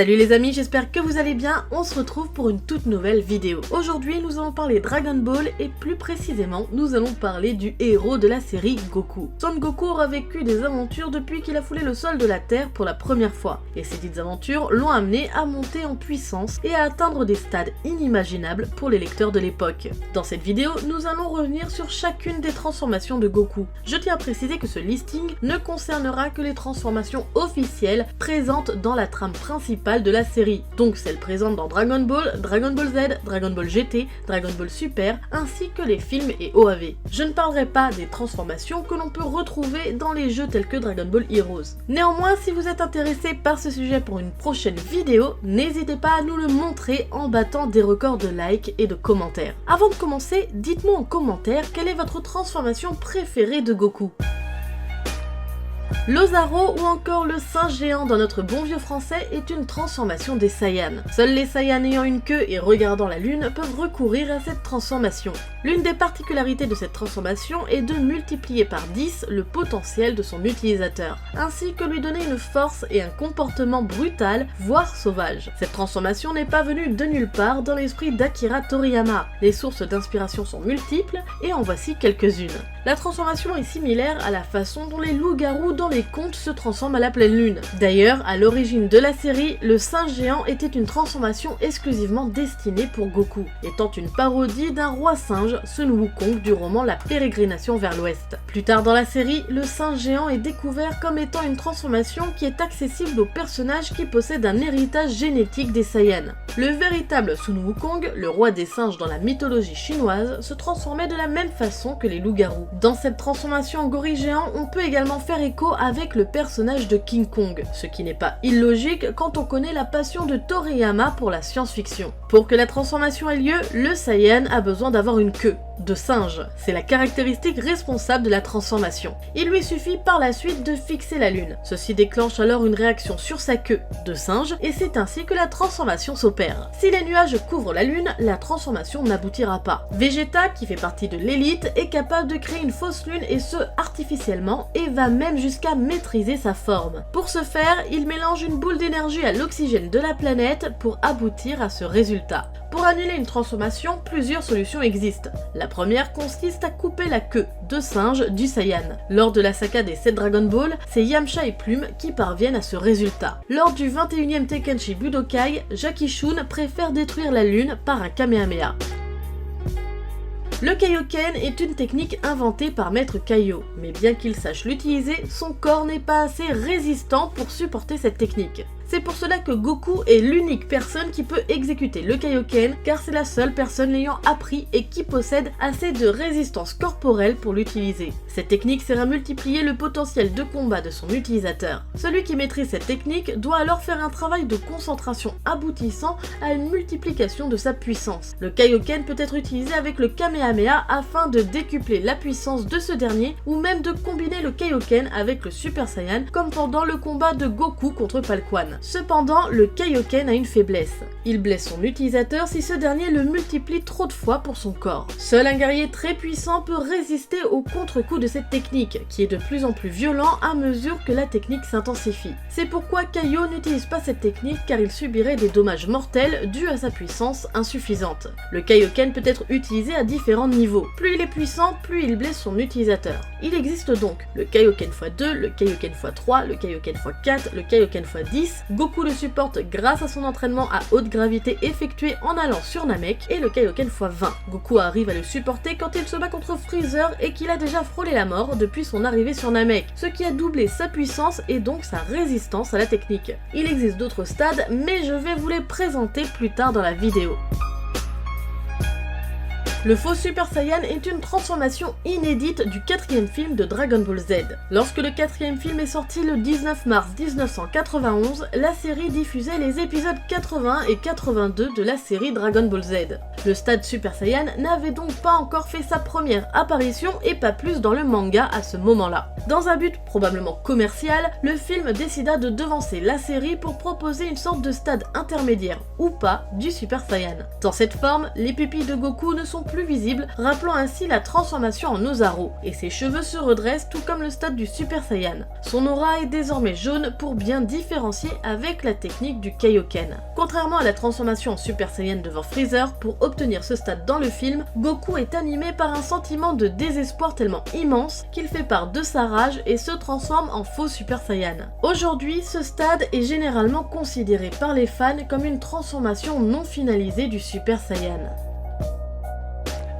Salut les amis, j'espère que vous allez bien, on se retrouve pour une toute nouvelle vidéo. Aujourd'hui nous allons parler Dragon Ball et plus précisément nous allons parler du héros de la série Goku. Son Goku aura vécu des aventures depuis qu'il a foulé le sol de la Terre pour la première fois. Et ces dites aventures l'ont amené à monter en puissance et à atteindre des stades inimaginables pour les lecteurs de l'époque. Dans cette vidéo, nous allons revenir sur chacune des transformations de Goku. Je tiens à préciser que ce listing ne concernera que les transformations officielles présentes dans la trame principale de la série, donc celles présentes dans Dragon Ball, Dragon Ball Z, Dragon Ball GT, Dragon Ball Super, ainsi que les films et OAV. Je ne parlerai pas des transformations que l'on peut retrouver dans les jeux tels que Dragon Ball Heroes. Néanmoins, si vous êtes intéressé par ce sujet pour une prochaine vidéo, n'hésitez pas à nous le montrer en battant des records de likes et de commentaires. Avant de commencer, dites-moi en commentaire quelle est votre transformation préférée de Goku. L'Ozaro ou encore le singe géant dans notre bon vieux français est une transformation des Saiyans. Seuls les Saiyans ayant une queue et regardant la lune peuvent recourir à cette transformation. L'une des particularités de cette transformation est de multiplier par 10 le potentiel de son utilisateur, ainsi que lui donner une force et un comportement brutal, voire sauvage. Cette transformation n'est pas venue de nulle part dans l'esprit d'Akira Toriyama. Les sources d'inspiration sont multiples et en voici quelques-unes. La transformation est similaire à la façon dont les loups-garous dans les contes se transforment à la pleine lune. D'ailleurs, à l'origine de la série, le singe géant était une transformation exclusivement destinée pour Goku, étant une parodie d'un roi singe, Sun Wukong du roman La Pérégrination vers l'Ouest. Plus tard dans la série, le singe géant est découvert comme étant une transformation qui est accessible aux personnages qui possèdent un héritage génétique des Saiyans. Le véritable Sun Wukong, le roi des singes dans la mythologie chinoise, se transformait de la même façon que les loups-garous. Dans cette transformation en gorille géant, on peut également faire écho avec le personnage de King Kong, ce qui n'est pas illogique quand on connaît la passion de Toriyama pour la science-fiction. Pour que la transformation ait lieu, le Saiyan a besoin d'avoir une queue de singe. C'est la caractéristique responsable de la transformation. Il lui suffit par la suite de fixer la lune. Ceci déclenche alors une réaction sur sa queue de singe et c'est ainsi que la transformation s'opère. Si les nuages couvrent la lune, la transformation n'aboutira pas. Vegeta, qui fait partie de l'élite, est capable de créer une fausse lune et ce artificiellement et va même jusqu'à maîtriser sa forme. Pour ce faire, il mélange une boule d'énergie à l'oxygène de la planète pour aboutir à ce résultat. Pour annuler une transformation, plusieurs solutions existent. La première consiste à couper la queue de singe du Saiyan. Lors de la saga des 7 Dragon Ball, c'est Yamcha et Plume qui parviennent à ce résultat. Lors du 21e Tenkaichi Budokai, Jackie Chun préfère détruire la lune par un Kamehameha. Le Kaioken est une technique inventée par Maître Kaio, mais bien qu'il sache l'utiliser, son corps n'est pas assez résistant pour supporter cette technique. C'est pour cela que Goku est l'unique personne qui peut exécuter le Kaioken, car c'est la seule personne l'ayant appris et qui possède assez de résistance corporelle pour l'utiliser. Cette technique sert à multiplier le potentiel de combat de son utilisateur. Celui qui maîtrise cette technique doit alors faire un travail de concentration aboutissant à une multiplication de sa puissance. Le Kaioken peut être utilisé avec le Kamehameha afin de décupler la puissance de ce dernier ou même de combiner le Kaioken avec le Super Saiyan comme pendant le combat de Goku contre Palquan. Cependant, le Kaioken a une faiblesse. Il blesse son utilisateur si ce dernier le multiplie trop de fois pour son corps. Seul un guerrier très puissant peut résister au contre-coup de cette technique, qui est de plus en plus violent à mesure que la technique s'intensifie. C'est pourquoi Kaio n'utilise pas cette technique car il subirait des dommages mortels dus à sa puissance insuffisante. Le Kaioken peut être utilisé à différents niveaux. Plus il est puissant, plus il blesse son utilisateur. Il existe donc le Kaioken x2, le Kaioken x3, le Kaioken x4, le Kaioken x10. Goku le supporte grâce à son entraînement à haute gravité effectué en allant sur Namek et le Kaioken x20. Goku arrive à le supporter quand il se bat contre Freezer et qu'il a déjà frôlé la mort depuis son arrivée sur Namek, ce qui a doublé sa puissance et donc sa résistance à la technique. Il existe d'autres stades, mais je vais vous les présenter plus tard dans la vidéo. Le faux Super Saiyan est une transformation inédite du 4e film de Dragon Ball Z. Lorsque le 4e film est sorti le 19 mars 1991, la série diffusait les épisodes 80 et 82 de la série Dragon Ball Z. Le stade Super Saiyan n'avait donc pas encore fait sa première apparition et pas plus dans le manga à ce moment-là. Dans un but probablement commercial, le film décida de devancer la série pour proposer une sorte de stade intermédiaire, ou pas, du Super Saiyan. Dans cette forme, les pupilles de Goku ne sont plus visibles, rappelant ainsi la transformation en Ozaru, et ses cheveux se redressent tout comme le stade du Super Saiyan. Son aura est désormais jaune pour bien différencier avec la technique du Kaioken. Contrairement à la transformation en Super Saiyan devant Freezer, pour obtenir ce stade dans le film, Goku est animé par un sentiment de désespoir tellement immense qu'il fait part de sa rage et se transforme en faux Super Saiyan. Aujourd'hui, ce stade est généralement considéré par les fans comme une transformation non finalisée du Super Saiyan.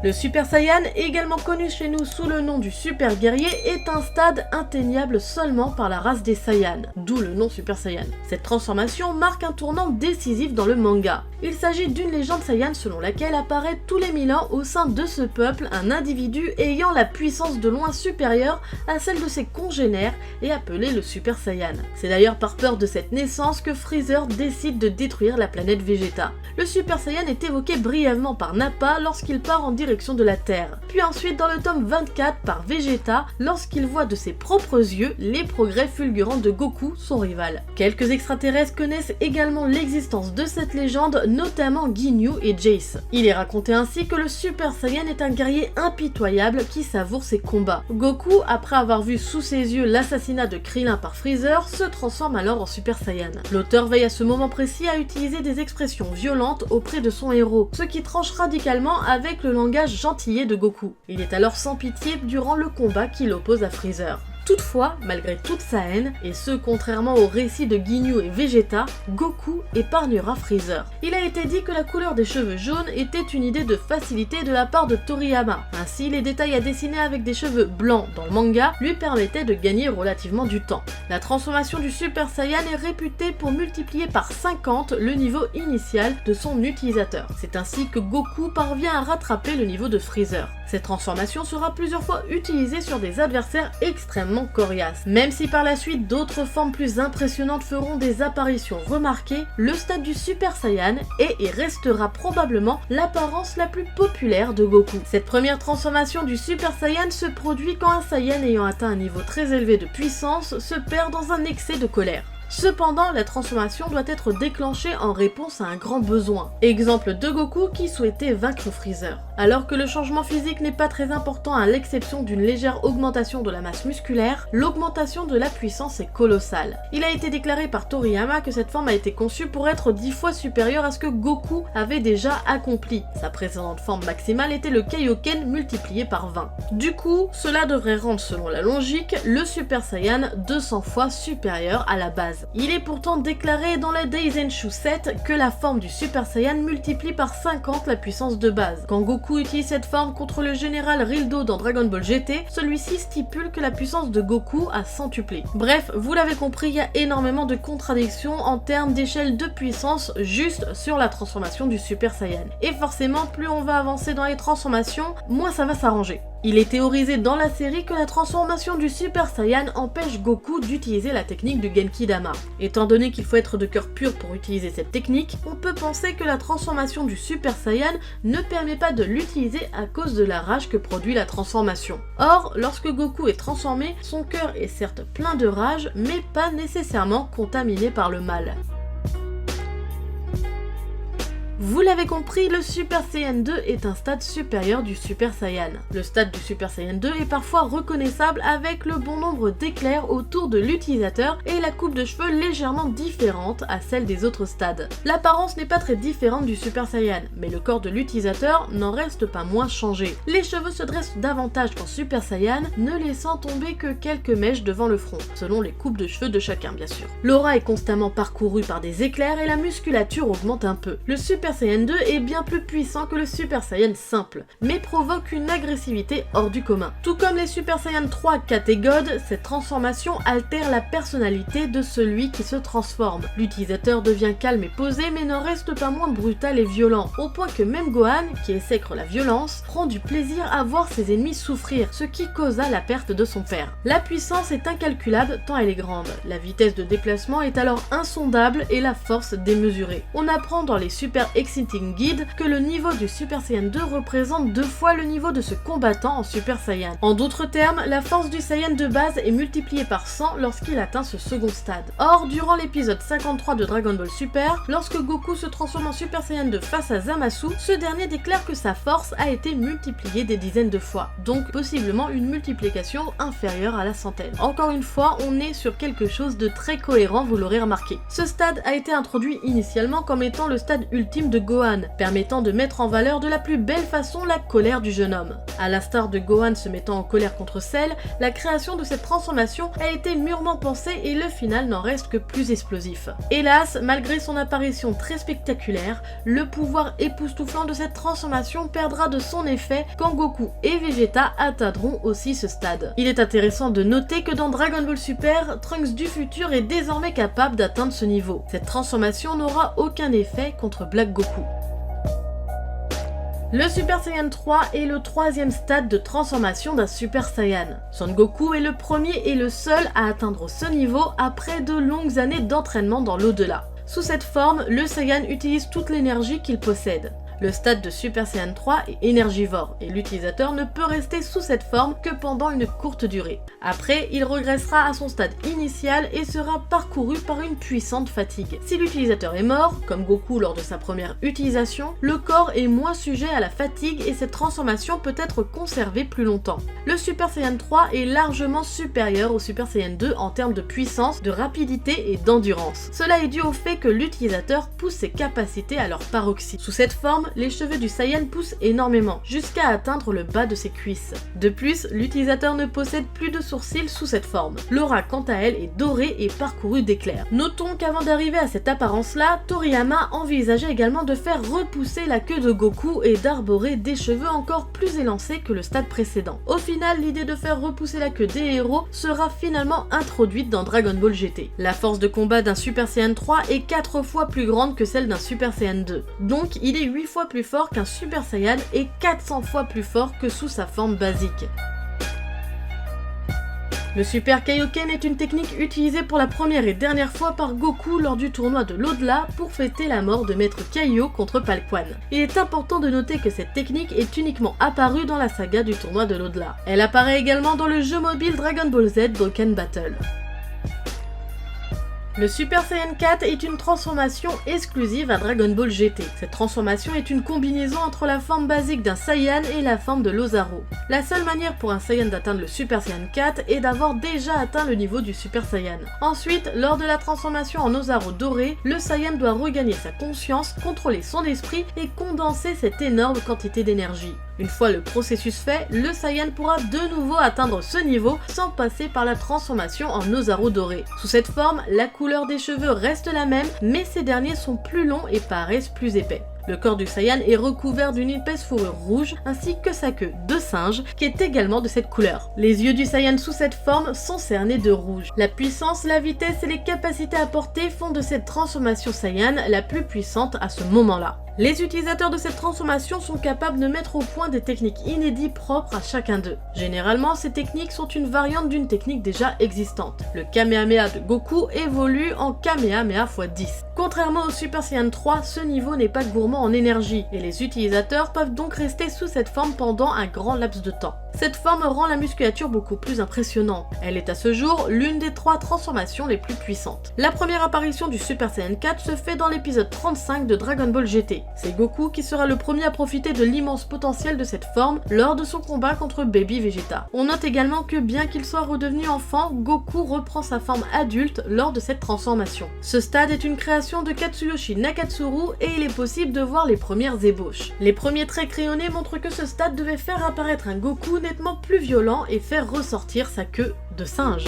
Le Super Saiyan, également connu chez nous sous le nom du Super Guerrier, est un stade atteignable seulement par la race des Saiyans, d'où le nom Super Saiyan. Cette transformation marque un tournant décisif dans le manga. Il s'agit d'une légende Saiyan selon laquelle apparaît tous les 1000 ans au sein de ce peuple un individu ayant la puissance de loin supérieure à celle de ses congénères et appelé le Super Saiyan. C'est d'ailleurs par peur de cette naissance que Freezer décide de détruire la planète Vegeta. Le Super Saiyan est évoqué brièvement par Nappa lorsqu'il part en direction de la Terre, puis ensuite dans le tome 24 par Vegeta lorsqu'il voit de ses propres yeux les progrès fulgurants de Goku, son rival. Quelques extraterrestres connaissent également l'existence de cette légende, notamment Ginyu et Jace. Il est raconté ainsi que le Super Saiyan est un guerrier impitoyable qui savoure ses combats. Goku, après avoir vu sous ses yeux l'assassinat de Krillin par Freezer, se transforme alors en Super Saiyan. L'auteur veille à ce moment précis à utiliser des expressions violentes auprès de son héros, ce qui tranche radicalement avec le langage gentillet de Goku. Il est alors sans pitié durant le combat qui l'oppose à Freezer. Toutefois, malgré toute sa haine, et ce contrairement au récit de Ginyu et Vegeta, Goku épargnera Freezer. Il a été dit que la couleur des cheveux jaunes était une idée de facilité de la part de Toriyama. Ainsi, les détails à dessiner avec des cheveux blancs dans le manga lui permettaient de gagner relativement du temps. La transformation du Super Saiyan est réputée pour multiplier par 50 le niveau initial de son utilisateur. C'est ainsi que Goku parvient à rattraper le niveau de Freezer. Cette transformation sera plusieurs fois utilisée sur des adversaires extrêmement coriaces. Même si par la suite d'autres formes plus impressionnantes feront des apparitions remarquées, le stade du Super Saiyan est et restera probablement l'apparence la plus populaire de Goku. Cette première transformation du Super Saiyan se produit quand un Saiyan ayant atteint un niveau très élevé de puissance se perd dans un excès de colère. Cependant, la transformation doit être déclenchée en réponse à un grand besoin. Exemple de Goku qui souhaitait vaincre Freezer. Alors que le changement physique n'est pas très important à l'exception d'une légère augmentation de la masse musculaire, l'augmentation de la puissance est colossale. Il a été déclaré par Toriyama que cette forme a été conçue pour être 10 fois supérieure à ce que Goku avait déjà accompli. Sa précédente forme maximale était le Kaioken multiplié par 20. Du coup, cela devrait rendre, selon la logique, le Super Saiyan 200 fois supérieur à la base. Il est pourtant déclaré dans la Daisenshu 7 que la forme du Super Saiyan multiplie par 50 la puissance de base. Quand Goku utilise cette forme contre le général Rildo dans Dragon Ball GT, celui-ci stipule que la puissance de Goku a centuplé. Bref, vous l'avez compris, il y a énormément de contradictions en termes d'échelle de puissance juste sur la transformation du Super Saiyan. Et forcément, plus on va avancer dans les transformations, moins ça va s'arranger. Il est théorisé dans la série que la transformation du Super Saiyan empêche Goku d'utiliser la technique du Genki Dama. Étant donné qu'il faut être de cœur pur pour utiliser cette technique, on peut penser que la transformation du Super Saiyan ne permet pas de l'utiliser à cause de la rage que produit la transformation. Or, lorsque Goku est transformé, son cœur est certes plein de rage, mais pas nécessairement contaminé par le mal. Vous l'avez compris, le Super Saiyan 2 est un stade supérieur du Super Saiyan. Le stade du Super Saiyan 2 est parfois reconnaissable avec le bon nombre d'éclairs autour de l'utilisateur et la coupe de cheveux légèrement différente à celle des autres stades. L'apparence n'est pas très différente du Super Saiyan, mais le corps de l'utilisateur n'en reste pas moins changé. Les cheveux se dressent davantage qu'en Super Saiyan, ne laissant tomber que quelques mèches devant le front, selon les coupes de cheveux de chacun bien sûr. L'aura est constamment parcourue par des éclairs et la musculature augmente un peu. Le Super Saiyan 2 est bien plus puissant que le Super Saiyan simple, mais provoque une agressivité hors du commun. Tout comme les Super Saiyan 3, 4 et God, cette transformation altère la personnalité de celui qui se transforme. L'utilisateur devient calme et posé, mais n'en reste pas moins brutal et violent, au point que même Gohan, qui exècre la violence, prend du plaisir à voir ses ennemis souffrir, ce qui causa la perte de son père. La puissance est incalculable tant elle est grande. La vitesse de déplacement est alors insondable et la force démesurée. On apprend dans les Super Exciting Guide que le niveau du Super Saiyan 2 représente 2 fois le niveau de ce combattant en Super Saiyan. En d'autres termes, la force du Saiyan de base est multipliée par 100 lorsqu'il atteint ce second stade. Or, durant l'épisode 53 de Dragon Ball Super, lorsque Goku se transforme en Super Saiyan 2 face à Zamasu, ce dernier déclare que sa force a été multipliée des dizaines de fois, donc possiblement une multiplication inférieure à la centaine. Encore une fois, on est sur quelque chose de très cohérent, vous l'aurez remarqué. Ce stade a été introduit initialement comme étant le stade ultime de Gohan, permettant de mettre en valeur de la plus belle façon la colère du jeune homme. À l'instar de Gohan se mettant en colère contre Cell, la création de cette transformation a été mûrement pensée et le final n'en reste que plus explosif. Hélas, malgré son apparition très spectaculaire, le pouvoir époustouflant de cette transformation perdra de son effet quand Goku et Vegeta atteindront aussi ce stade. Il est intéressant de noter que dans Dragon Ball Super, Trunks du futur est désormais capable d'atteindre ce niveau. Cette transformation n'aura aucun effet contre Black Goku. Le Super Saiyan 3 est le 3e stade de transformation d'un Super Saiyan. Son Goku est le premier et le seul à atteindre ce niveau après de longues années d'entraînement dans l'au-delà. Sous cette forme, le Saiyan utilise toute l'énergie qu'il possède. Le stade de Super Saiyan 3 est énergivore et l'utilisateur ne peut rester sous cette forme que pendant une courte durée. Après, il regressera à son stade initial et sera parcouru par une puissante fatigue. Si l'utilisateur est mort, comme Goku lors de sa première utilisation, le corps est moins sujet à la fatigue et cette transformation peut être conservée plus longtemps. Le Super Saiyan 3 est largement supérieur au Super Saiyan 2 en termes de puissance, de rapidité et d'endurance. Cela est dû au fait que l'utilisateur pousse ses capacités à leur paroxysme. Sous cette forme, les cheveux du Saiyan poussent énormément, jusqu'à atteindre le bas de ses cuisses. De plus, l'utilisateur ne possède plus de sourcils sous cette forme. L'aura, quant à elle, est dorée et parcourue d'éclairs. Notons qu'avant d'arriver à cette apparence-là, Toriyama envisageait également de faire repousser la queue de Goku et d'arborer des cheveux encore plus élancés que le stade précédent. Au final, l'idée de faire repousser la queue des héros sera finalement introduite dans Dragon Ball GT. La force de combat d'un Super Saiyan 3 est 4 fois plus grande que celle d'un Super Saiyan 2. Donc, il est 8 fois plus fort qu'un Super Saiyan et 400 fois plus fort que sous sa forme basique. Le Super Kaioken est une technique utilisée pour la première et dernière fois par Goku lors du tournoi de l'au-delà pour fêter la mort de Maître Kaio contre Palquan. Il est important de noter que cette technique est uniquement apparue dans la saga du tournoi de l'au-delà. Elle apparaît également dans le jeu mobile Dragon Ball Z Dokkan Battle. Le Super Saiyan 4 est une transformation exclusive à Dragon Ball GT. Cette transformation est une combinaison entre la forme basique d'un Saiyan et la forme de l'Ozaru. La seule manière pour un Saiyan d'atteindre le Super Saiyan 4 est d'avoir déjà atteint le niveau du Super Saiyan. Ensuite, lors de la transformation en Ozaru doré, le Saiyan doit regagner sa conscience, contrôler son esprit et condenser cette énorme quantité d'énergie. Une fois le processus fait, le Saiyan pourra de nouveau atteindre ce niveau sans passer par la transformation en Ozaru doré. Sous cette forme, la couleur des cheveux reste la même, mais ces derniers sont plus longs et paraissent plus épais. Le corps du Saiyan est recouvert d'une épaisse fourrure rouge ainsi que sa queue de singe qui est également de cette couleur. Les yeux du Saiyan sous cette forme sont cernés de rouge. La puissance, la vitesse et les capacités apportées font de cette transformation Saiyan la plus puissante à ce moment-là. Les utilisateurs de cette transformation sont capables de mettre au point des techniques inédites propres à chacun d'eux. Généralement, ces techniques sont une variante d'une technique déjà existante. Le Kamehameha de Goku évolue en Kamehameha x 10. Contrairement au Super Saiyan 3, ce niveau n'est pas gourmand en énergie, et les utilisateurs peuvent donc rester sous cette forme pendant un grand laps de temps. Cette forme rend la musculature beaucoup plus impressionnante. Elle est à ce jour l'une des 3 transformations les plus puissantes. La première apparition du Super Saiyan 4 se fait dans l'épisode 35 de Dragon Ball GT. C'est Goku qui sera le premier à profiter de l'immense potentiel de cette forme lors de son combat contre Baby Vegeta. On note également que bien qu'il soit redevenu enfant, Goku reprend sa forme adulte lors de cette transformation. Ce stade est une création de Katsuyoshi Nakatsuru et il est possible de voir les premières ébauches. Les premiers traits crayonnés montrent que ce stade devait faire apparaître un Goku nettement plus violent et faire ressortir sa queue de singe.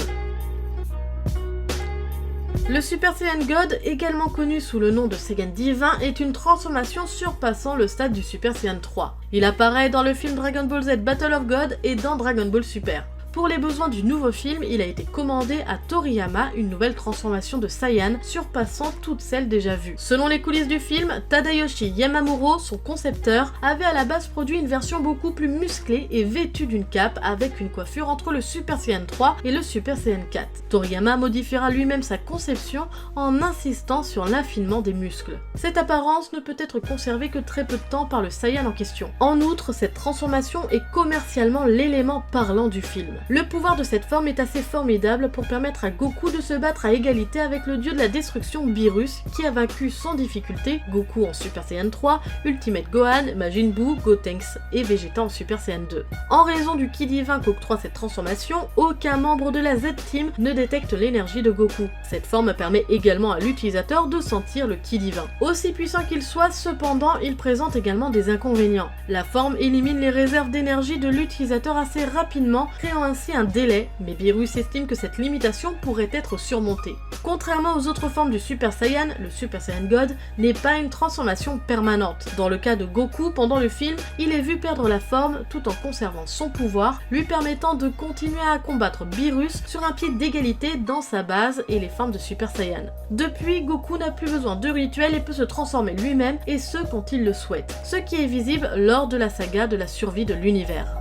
Le Super Saiyan God, également connu sous le nom de Saiyan divin, est une transformation surpassant le stade du Super Saiyan 3. Il apparaît dans le film Dragon Ball Z Battle of God et dans Dragon Ball Super. Pour les besoins du nouveau film, il a été commandé à Toriyama une nouvelle transformation de Saiyan surpassant toutes celles déjà vues. Selon les coulisses du film, Tadayoshi Yamamuro, son concepteur, avait à la base produit une version beaucoup plus musclée et vêtue d'une cape avec une coiffure entre le Super Saiyan 3 et le Super Saiyan 4. Toriyama modifiera lui-même sa conception en insistant sur l'affinement des muscles. Cette apparence ne peut être conservée que très peu de temps par le Saiyan en question. En outre, cette transformation est commercialement l'élément parlant du film. Le pouvoir de cette forme est assez formidable pour permettre à Goku de se battre à égalité avec le dieu de la destruction Beerus, qui a vaincu sans difficulté Goku en Super Saiyan 3, Ultimate Gohan, Majin Buu, Gotenks et Vegeta en Super Saiyan 2. En raison du ki divin qu'octroie cette transformation, aucun membre de la Z-Team ne détecte l'énergie de Goku. Cette forme permet également à l'utilisateur de sentir le ki divin. Aussi puissant qu'il soit, cependant, il présente également des inconvénients. La forme élimine les réserves d'énergie de l'utilisateur assez rapidement, créant ainsi un délai, mais Beerus estime que cette limitation pourrait être surmontée. Contrairement aux autres formes du Super Saiyan, le Super Saiyan God n'est pas une transformation permanente. Dans le cas de Goku, pendant le film, il est vu perdre la forme tout en conservant son pouvoir, lui permettant de continuer à combattre Beerus sur un pied d'égalité dans sa base et les formes de Super Saiyan. Depuis, Goku n'a plus besoin de rituel et peut se transformer lui-même, et ce quand il le souhaite, ce qui est visible lors de la saga de la survie de l'univers.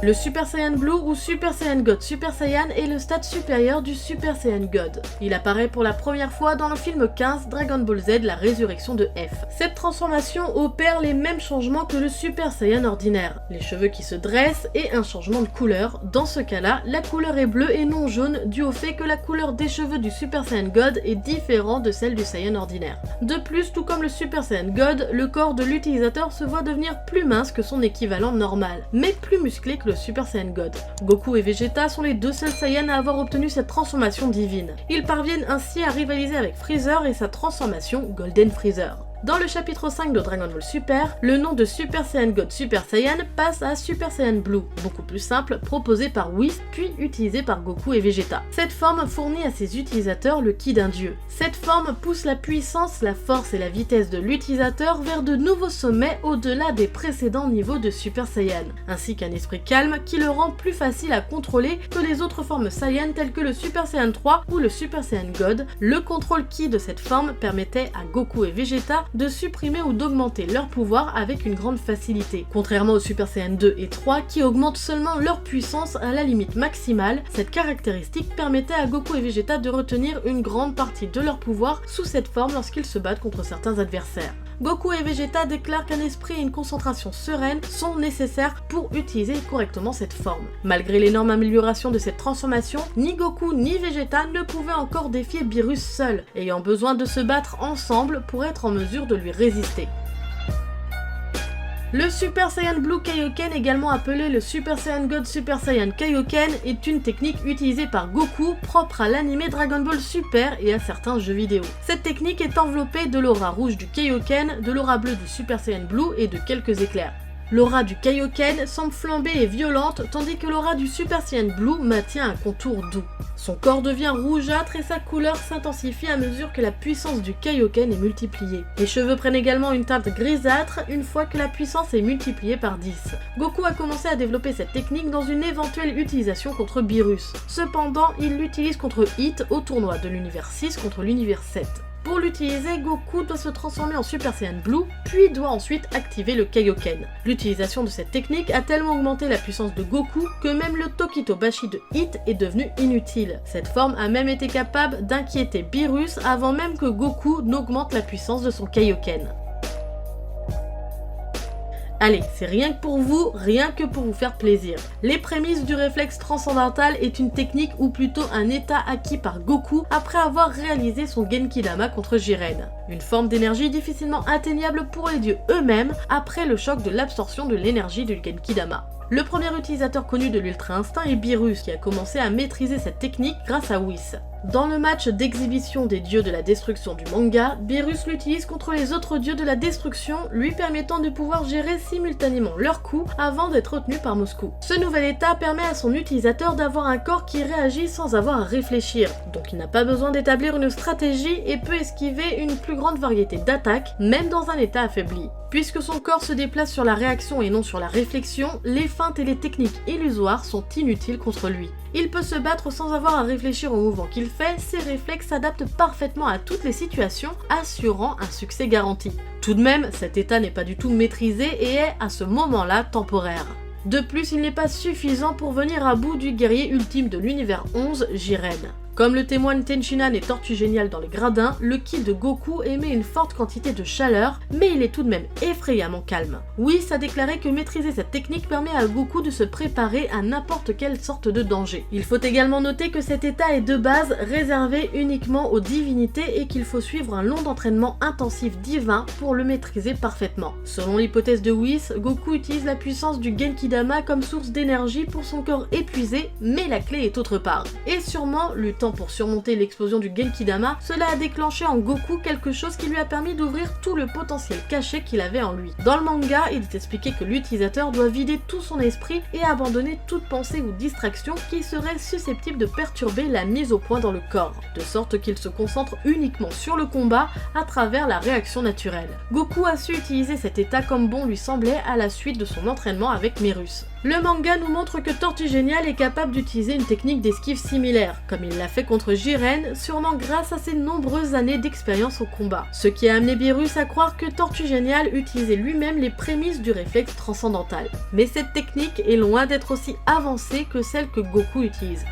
Le Super Saiyan Blue ou Super Saiyan God Super Saiyan est le stade supérieur du Super Saiyan God. Il apparaît pour la première fois dans le film 15 Dragon Ball Z, la résurrection de F. Cette transformation opère les mêmes changements que le Super Saiyan ordinaire. Les cheveux qui se dressent et un changement de couleur. Dans ce cas-là, la couleur est bleue et non jaune dû au fait que la couleur des cheveux du Super Saiyan God est différente de celle du Saiyan ordinaire. De plus, tout comme le Super Saiyan God, le corps de l'utilisateur se voit devenir plus mince que son équivalent normal, mais plus musclé que le Super Saiyan God. Goku et Vegeta sont les deux seuls Saiyans à avoir obtenu cette transformation divine. Ils parviennent ainsi à rivaliser avec Freezer et sa transformation Golden Freezer. Dans le chapitre 5 de Dragon Ball Super, le nom de Super Saiyan God Super Saiyan passe à Super Saiyan Blue, beaucoup plus simple, proposé par Whis puis utilisé par Goku et Vegeta. Cette forme fournit à ses utilisateurs le ki d'un dieu. Cette forme pousse la puissance, la force et la vitesse de l'utilisateur vers de nouveaux sommets au-delà des précédents niveaux de Super Saiyan, ainsi qu'un esprit calme qui le rend plus facile à contrôler que les autres formes Saiyan telles que le Super Saiyan 3 ou le Super Saiyan God. Le contrôle ki de cette forme permettait à Goku et Vegeta de supprimer ou d'augmenter leur pouvoir avec une grande facilité. Contrairement aux Super Saiyan 2 et 3 qui augmentent seulement leur puissance à la limite maximale, cette caractéristique permettait à Goku et Vegeta de retenir une grande partie de leur pouvoir sous cette forme lorsqu'ils se battent contre certains adversaires. Goku et Vegeta déclarent qu'un esprit et une concentration sereine sont nécessaires pour utiliser correctement cette forme. Malgré l'énorme amélioration de cette transformation, ni Goku ni Vegeta ne pouvaient encore défier Beerus seul, ayant besoin de se battre ensemble pour être en mesure de lui résister. Le Super Saiyan Blue Kaioken, également appelé le Super Saiyan God Super Saiyan Kaioken, est une technique utilisée par Goku propre à l'anime Dragon Ball Super et à certains jeux vidéo. Cette technique est enveloppée de l'aura rouge du Kaioken, de l'aura bleue du Super Saiyan Blue et de quelques éclairs. L'aura du Kaioken semble flambée et violente, tandis que l'aura du Super Saiyan Blue maintient un contour doux. Son corps devient rougeâtre et sa couleur s'intensifie à mesure que la puissance du Kaioken est multipliée. Les cheveux prennent également une teinte grisâtre une fois que la puissance est multipliée par 10. Goku a commencé à développer cette technique dans une éventuelle utilisation contre Beerus. Cependant, il l'utilise contre Hit au tournoi de l'univers 6 contre l'univers 7. Pour l'utiliser, Goku doit se transformer en Super Saiyan Blue, puis doit ensuite activer le Kaioken. L'utilisation de cette technique a tellement augmenté la puissance de Goku que même le Tokito Bashi de Hit est devenu inutile. Cette forme a même été capable d'inquiéter Beerus avant même que Goku n'augmente la puissance de son Kaioken. Allez, c'est rien que pour vous, rien que pour vous faire plaisir. Les prémices du réflexe transcendantal est une technique ou plutôt un état acquis par Goku après avoir réalisé son Genkidama contre Jiren. Une forme d'énergie difficilement atteignable pour les dieux eux-mêmes après le choc de l'absorption de l'énergie du Genkidama. Le premier utilisateur connu de l'Ultra Instinct est Beerus qui a commencé à maîtriser cette technique grâce à Whis. Dans le match d'exhibition des dieux de la destruction du manga, Beerus l'utilise contre les autres dieux de la destruction, lui permettant de pouvoir gérer simultanément leurs coups avant d'être retenu par Moscou. Ce nouvel état permet à son utilisateur d'avoir un corps qui réagit sans avoir à réfléchir, donc il n'a pas besoin d'établir une stratégie et peut esquiver une plus grande variété d'attaques, même dans un état affaibli. Puisque son corps se déplace sur la réaction et non sur la réflexion, les feintes et les techniques illusoires sont inutiles contre lui. Il peut se battre sans avoir à réfléchir au mouvement qu'il fait, ses réflexes s'adaptent parfaitement à toutes les situations, assurant un succès garanti. Tout de même, cet état n'est pas du tout maîtrisé et est à ce moment-là temporaire. De plus, il n'est pas suffisant pour venir à bout du guerrier ultime de l'univers 11, Jiren. Comme le témoignent Tenchinan et Tortue Géniale dans les gradins, le ki de Goku émet une forte quantité de chaleur, mais il est tout de même effrayamment calme. Whis a déclaré que maîtriser cette technique permet à Goku de se préparer à n'importe quelle sorte de danger. Il faut également noter que cet état est de base réservé uniquement aux divinités et qu'il faut suivre un long entraînement intensif divin pour le maîtriser parfaitement. Selon l'hypothèse de Whis, Goku utilise la puissance du Genki-Dama comme source d'énergie pour son corps épuisé, mais la clé est autre part. Et sûrement, luttant pour surmonter l'explosion du Genki-Dama, cela a déclenché en Goku quelque chose qui lui a permis d'ouvrir tout le potentiel caché qu'il avait en lui. Dans le manga, il est expliqué que l'utilisateur doit vider tout son esprit et abandonner toute pensée ou distraction qui serait susceptible de perturber la mise au point dans le corps, de sorte qu'il se concentre uniquement sur le combat à travers la réaction naturelle. Goku a su utiliser cet état comme bon lui semblait à la suite de son entraînement avec Merus. Le manga nous montre que Tortue Géniale est capable d'utiliser une technique d'esquive similaire, comme il l'a fait contre Jiren, sûrement grâce à ses nombreuses années d'expérience au combat. Ce qui a amené Beerus à croire que Tortue Géniale utilisait lui-même les prémices du réflexe transcendantal. Mais cette technique est loin d'être aussi avancée que celle que Goku utilise.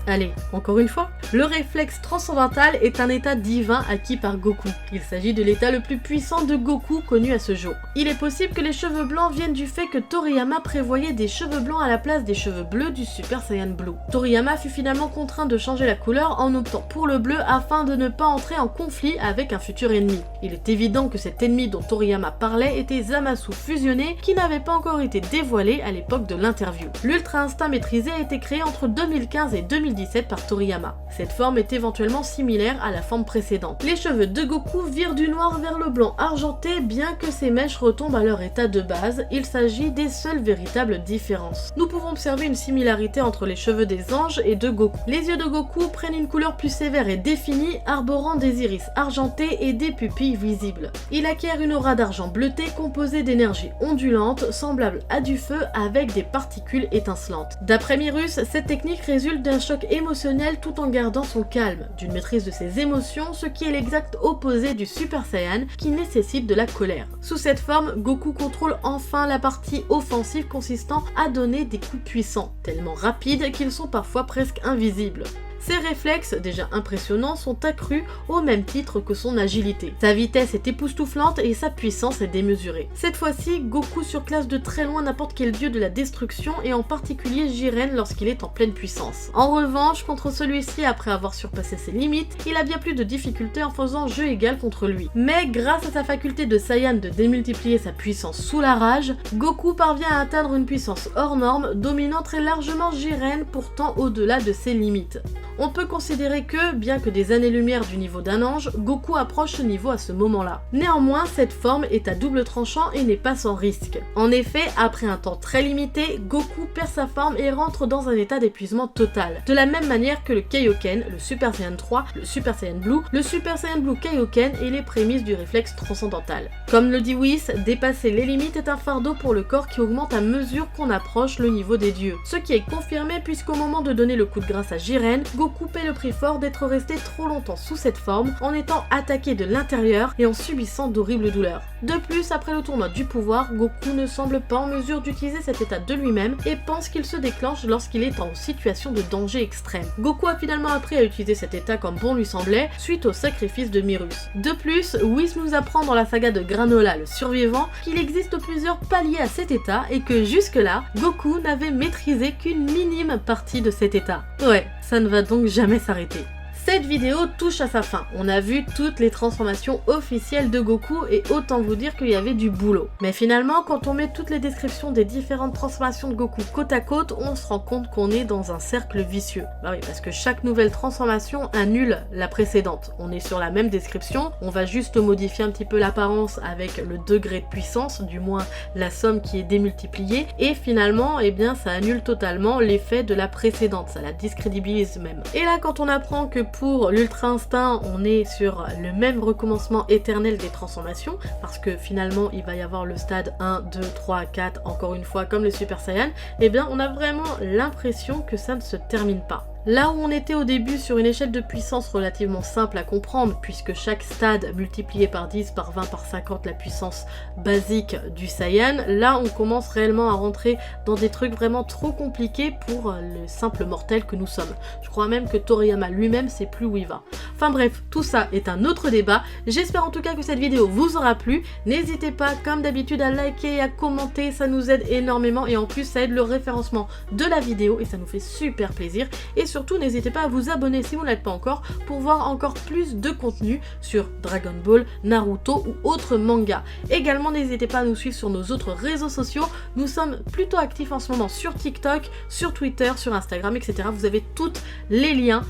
Allez, encore une fois, le réflexe transcendantal est un état divin acquis par Goku. Il s'agit de l'état le plus puissant de Goku connu à ce jour. Il est possible que les cheveux blancs viennent du fait que Toriyama prévoyait des cheveux blancs à la place des cheveux bleus du Super Saiyan Blue. Toriyama fut finalement contraint de changer la couleur en optant pour le bleu afin de ne pas entrer en conflit avec un futur ennemi. Il est évident que cet ennemi dont Toriyama parlait était Zamasu fusionné qui n'avait pas encore été dévoilé à l'époque de l'interview. L'Ultra Instinct maîtrisé a été créé entre 2015 et 2017 par Toriyama. Cette forme est éventuellement similaire à la forme précédente. Les cheveux de Goku virent du noir vers le blanc argenté, bien que ces mèches retombent à leur état de base, il s'agit des seules véritables différences. Nous pouvons observer une similarité entre les cheveux des anges et de Goku. Les yeux de Goku prennent une couleur plus sévère et définie, arborant des iris argentés et des pupilles visibles. Il acquiert une aura d'argent bleuté composée d'énergie ondulante, semblable à du feu avec des particules étincelantes. D'après Merus, cette technique résulte d'un choc émotionnel tout en gardant son calme, d'une maîtrise de ses émotions, ce qui est l'exact opposé du Super Saiyan qui nécessite de la colère. Sous cette forme, Goku contrôle enfin la partie offensive consistant à donner des coups puissants, tellement rapides qu'ils sont parfois presque invisibles. Ses réflexes, déjà impressionnants, sont accrus au même titre que son agilité. Sa vitesse est époustouflante et sa puissance est démesurée. Cette fois-ci, Goku surclasse de très loin n'importe quel dieu de la destruction et en particulier Jiren lorsqu'il est en pleine puissance. En revanche, contre celui-ci, après avoir surpassé ses limites, il a bien plus de difficultés en faisant jeu égal contre lui. Mais grâce à sa faculté de Saiyan de démultiplier sa puissance sous la rage, Goku parvient à atteindre une puissance hors norme, dominant très largement Jiren, pourtant au-delà de ses limites. On peut considérer que, bien que des années-lumière du niveau d'un ange, Goku approche ce niveau à ce moment-là. Néanmoins, cette forme est à double tranchant et n'est pas sans risque. En effet, après un temps très limité, Goku perd sa forme et rentre dans un état d'épuisement total. De la même manière que le Kaioken, le Super Saiyan 3, le Super Saiyan Blue, le Super Saiyan Blue Kaioken et les prémices du réflexe transcendantal. Comme le dit Whis, dépasser les limites est un fardeau pour le corps qui augmente à mesure qu'on approche le niveau des dieux. Ce qui est confirmé puisqu'au moment de donner le coup de grâce à Jiren, Goku paie le prix fort d'être resté trop longtemps sous cette forme en étant attaqué de l'intérieur et en subissant d'horribles douleurs. De plus, après le tournoi du pouvoir, Goku ne semble pas en mesure d'utiliser cet état de lui-même et pense qu'il se déclenche lorsqu'il est en situation de danger extrême. Goku a finalement appris à utiliser cet état comme bon lui semblait suite au sacrifice de Merus. De plus, Whis nous apprend dans la saga de Granola le survivant qu'il existe plusieurs paliers à cet état et que jusque-là, Goku n'avait maîtrisé qu'une minime partie de cet état. Ouais, ça ne va donc jamais s'arrêter. Cette vidéo touche à sa fin. On a vu toutes les transformations officielles de Goku et autant vous dire qu'il y avait du boulot. Mais finalement, quand on met toutes les descriptions des différentes transformations de Goku côte à côte, on se rend compte qu'on est dans un cercle vicieux. Bah oui, parce que chaque nouvelle transformation annule la précédente. On est sur la même description, on va juste modifier un petit peu l'apparence avec le degré de puissance, du moins la somme qui est démultipliée, et finalement, eh bien, ça annule totalement l'effet de la précédente, ça la discrédibilise même. Et là, quand on apprend que pour l'Ultra Instinct, on est sur le même recommencement éternel des transformations, parce que finalement il va y avoir le stade 1, 2, 3, 4, encore une fois comme le Super Saiyan, et bien on a vraiment l'impression que ça ne se termine pas. Là où on était au début sur une échelle de puissance relativement simple à comprendre, puisque chaque stade multiplié par 10, par 20, par 50 la puissance basique du Saiyan, là on commence réellement à rentrer dans des trucs vraiment trop compliqués pour le simple mortel que nous sommes. Je crois même que Toriyama lui-même sait plus où il va. Enfin bref, tout ça est un autre débat. J'espère en tout cas que cette vidéo vous aura plu. N'hésitez pas comme d'habitude à liker et à commenter, ça nous aide énormément et en plus ça aide le référencement de la vidéo et ça nous fait super plaisir. Et surtout n'hésitez pas à vous abonner si vous ne l'êtes pas encore pour voir encore plus de contenu sur Dragon Ball, Naruto ou autres mangas. Également n'hésitez pas à nous suivre sur nos autres réseaux sociaux, nous sommes plutôt actifs en ce moment sur TikTok, sur Twitter, sur Instagram, etc. Vous avez tous les liens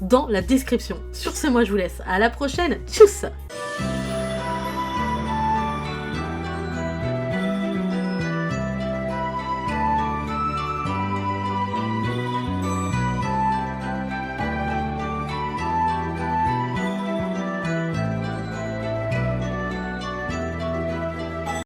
dans la description. Sur ce, moi je vous laisse, à la prochaine, tchuss!